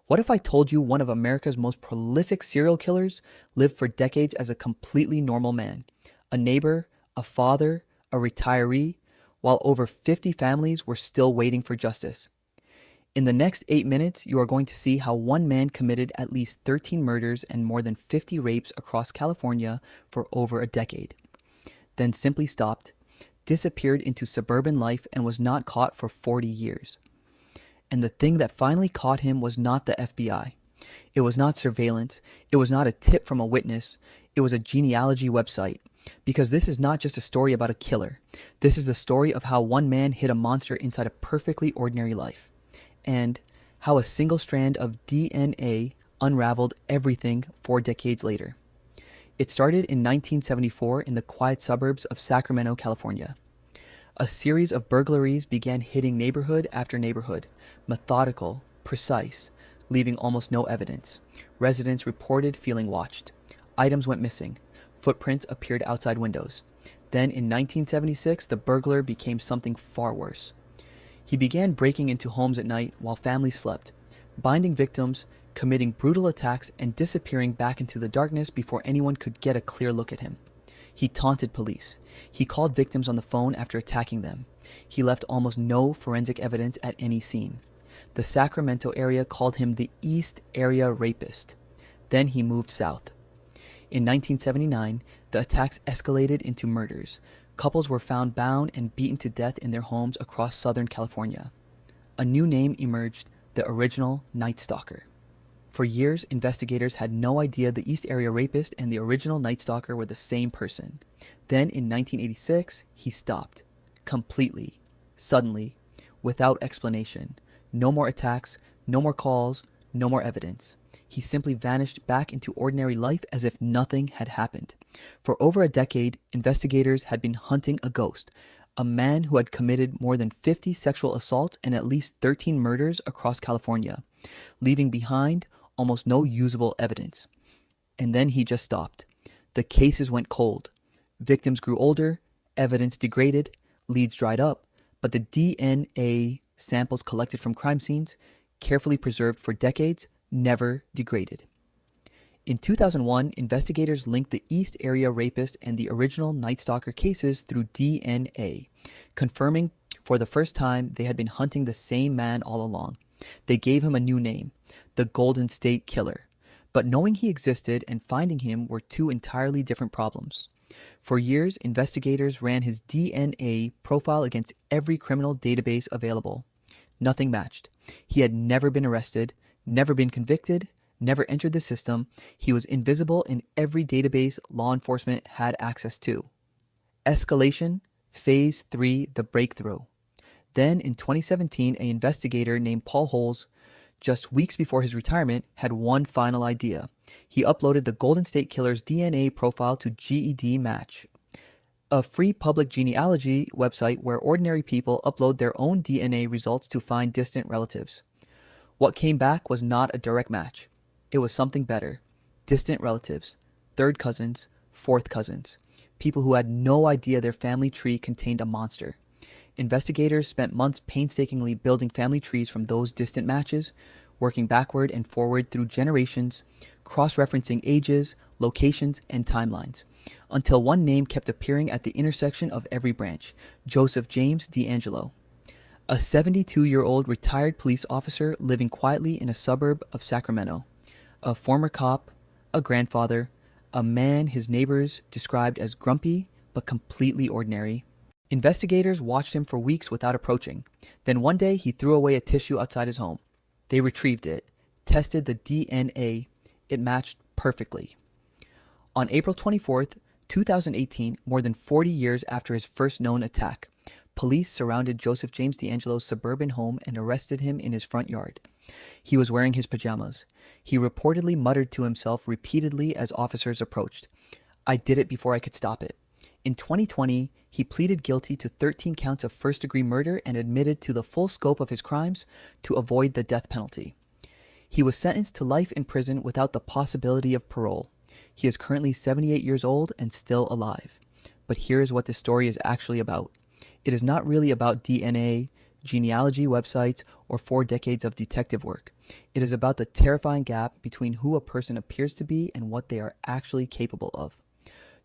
What if I told you one of America's most prolific serial killers lived for decades as a completely normal man, a neighbor, a father, a retiree, while over 50 families were still waiting for justice? In the next 8 minutes, you are going to see how one man committed at least 13 murders and more than 50 rapes across California for over a decade, then simply stopped, disappeared into suburban life, and was not caught for 40 years. And the thing that finally caught him was not the FBI. It was not surveillance. It was not a tip from a witness. It was a genealogy website. Because this is not just a story about a killer. This is the story of how one man hid a monster inside a perfectly ordinary life. And how a single strand of DNA unraveled everything 4 decades later. It started in 1974 in the quiet suburbs of Sacramento, California. A series of burglaries began hitting neighborhood after neighborhood, methodical, precise, leaving almost no evidence. Residents reported feeling watched. Items went missing. Footprints appeared outside windows. Then in 1976, the burglar became something far worse. He began breaking into homes at night while families slept, binding victims, committing brutal attacks, and disappearing back into the darkness before anyone could get a clear look at him. He taunted police. He called victims on the phone after attacking them. He left almost no forensic evidence at any scene. The Sacramento area called him the East Area Rapist. Then he moved south. In 1979, the attacks escalated into murders. Couples were found bound and beaten to death in their homes across Southern California. A new name emerged, the original Night Stalker. For years, investigators had no idea the East Area Rapist and the original Night Stalker were the same person. Then in 1986, he stopped. Completely. Suddenly. Without explanation. No more attacks, no more calls, no more evidence. He simply vanished back into ordinary life as if nothing had happened. For over a decade, investigators had been hunting a ghost, a man who had committed more than 50 sexual assaults and at least 13 murders across California, leaving behind almost no usable evidence. And then he just stopped. The cases went cold. Victims grew older, evidence degraded, leads dried up, but the DNA samples collected from crime scenes, carefully preserved for decades, never degraded. In 2001, investigators linked the East Area Rapist and the original Night Stalker cases through DNA, confirming for the first time they had been hunting the same man all along. They gave him a new name, the Golden State Killer. But knowing he existed and finding him were two entirely different problems. For years, investigators ran his DNA profile against every criminal database available. Nothing matched. He had never been arrested, never been convicted, never entered the system. He was invisible in every database law enforcement had access to. Escalation, Phase 3, the breakthrough. Then in 2017, an investigator named Paul Holes, just weeks before his retirement, had one final idea. He uploaded the Golden State Killer's DNA profile to GED Match, a free public genealogy website where ordinary people upload their own DNA results to find distant relatives. What came back was not a direct match. It was something better. Distant relatives, third cousins, fourth cousins, people who had no idea their family tree contained a monster. Investigators spent months painstakingly building family trees from those distant matches, working backward and forward through generations, cross-referencing ages, locations, and timelines, until one name kept appearing at the intersection of every branch, Joseph James DeAngelo, a 72-year-old retired police officer living quietly in a suburb of Sacramento, a former cop, a grandfather, a man his neighbors described as grumpy but completely ordinary. Investigators watched him for weeks without approaching. Then one day he threw away a tissue outside his home. They retrieved it, tested the DNA. It matched perfectly. On April 24th, 2018, more than 40 years after his first known attack, police surrounded Joseph James DeAngelo's suburban home and arrested him in his front yard. He was wearing his pajamas. He reportedly muttered to himself repeatedly as officers approached, "I did it before I could stop it." In 2020, he pleaded guilty to 13 counts of first-degree murder and admitted to the full scope of his crimes to avoid the death penalty. He was sentenced to life in prison without the possibility of parole. He is currently 78 years old and still alive. But here is what this story is actually about. It is not really about DNA, genealogy websites, or 4 decades of detective work. It is about the terrifying gap between who a person appears to be and what they are actually capable of.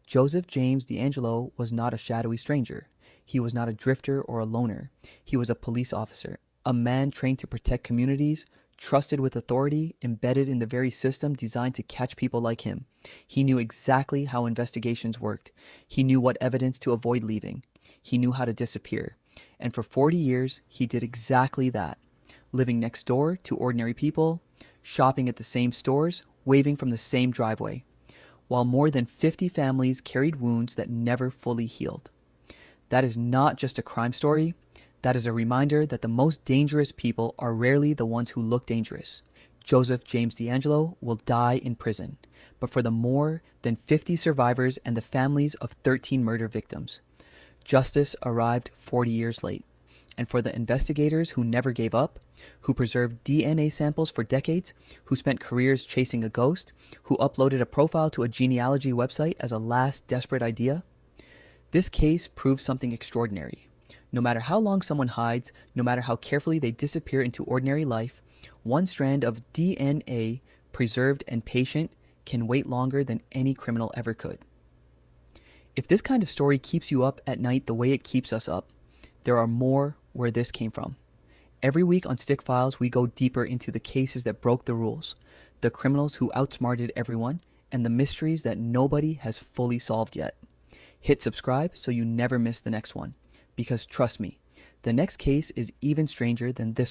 Joseph James DeAngelo was not a shadowy stranger. He was not a drifter or a loner. He was a police officer, a man trained to protect communities, trusted with authority, embedded in the very system designed to catch people like him. He knew exactly how investigations worked. He knew what evidence to avoid leaving. He knew how to disappear. And for 40 years, he did exactly that, living next door to ordinary people, shopping at the same stores, waving from the same driveway, while more than 50 families carried wounds that never fully healed. That is not just a crime story. That is a reminder that the most dangerous people are rarely the ones who look dangerous. Joseph James DeAngelo will die in prison, but for the more than 50 survivors and the families of 13 murder victims, justice arrived 40 years late. And for the investigators who never gave up, who preserved DNA samples for decades, who spent careers chasing a ghost, who uploaded a profile to a genealogy website as a last desperate idea, this case proves something extraordinary. No matter how long someone hides, no matter how carefully they disappear into ordinary life, one strand of DNA, preserved and patient, can wait longer than any criminal ever could. If this kind of story keeps you up at night the way it keeps us up, there are more where this came from. Every week on StickFiles, we go deeper into the cases that broke the rules, the criminals who outsmarted everyone, and the mysteries that nobody has fully solved yet. Hit subscribe so you never miss the next one, because trust me, the next case is even stranger than this one.